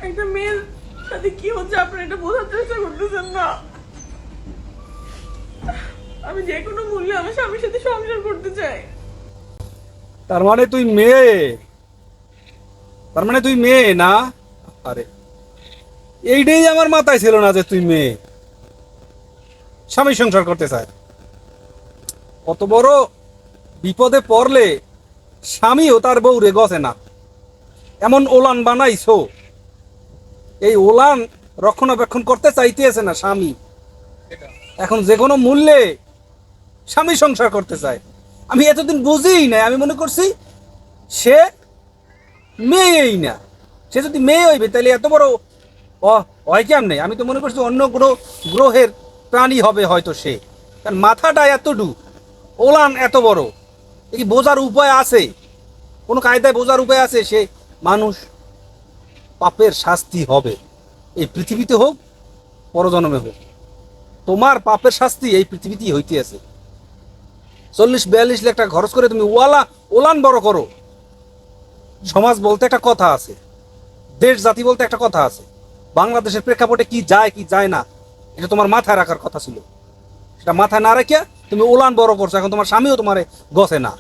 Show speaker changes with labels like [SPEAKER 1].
[SPEAKER 1] একটা মেয়ের সাথে কি হচ্ছে আপনি এটা বোঝার চেষ্টা করতেছেন না। আমি যে কোনো মূল্যে আমার স্বামীর সাথে সংসার করতে চাই।
[SPEAKER 2] তার মানে তুই মেয়ে, তার মানে তুই মেয়ে না? আরে এইটাই আমার মাথায় ছিল না যে তুই মেয়ে, স্বামী সংসার করতে চায়। কত বড় বিপদে পড়লে স্বামীও তার বউ রে গছে না, এমন ওলান বানাইছো। এই ওলান রক্ষণাবেক্ষণ করতে চাইতেছে না স্বামী, এখন যে কোনো মূল্যে স্বামী সংসার করতে চায়। আমি এতদিন বুঝিই নাই, আমি মনে করছি সে মেয়েই না। সে যদি মেয়ে হইবে তাহলে এত বড় হয় কেমনে? আমি তো মনে করছি অন্য গ্রহের প্রাণী হবে হয়তো সে, কারণ মাথাটা এতটু, ওলান এত বড়। এই বোঝার উপায় আছে? কোনো কায়দায় বোঝার উপায় আছে সে মানুষ? পাপের শাস্তি হবে, এই পৃথিবীতে হোক পরজন্মে হোক। তোমার পাপের শাস্তি এই পৃথিবীতেই হইতে আছে। 40-42 লাখ টাকা খরচ করে তুমি ওলান বড় করো। সমাজ বলতে একটা কথা আছে, দেশ জাতি বলতে একটা কথা আছে। বাংলাদেশের প্রেক্ষাপটে কি যায় কি যায় না এটা তোমার মাথায় রাখার কথা ছিল। সেটা মাথায় না রেখে তুমি ওলান বড় করছো, এখন তোমার স্বামীও তোমার গছে না।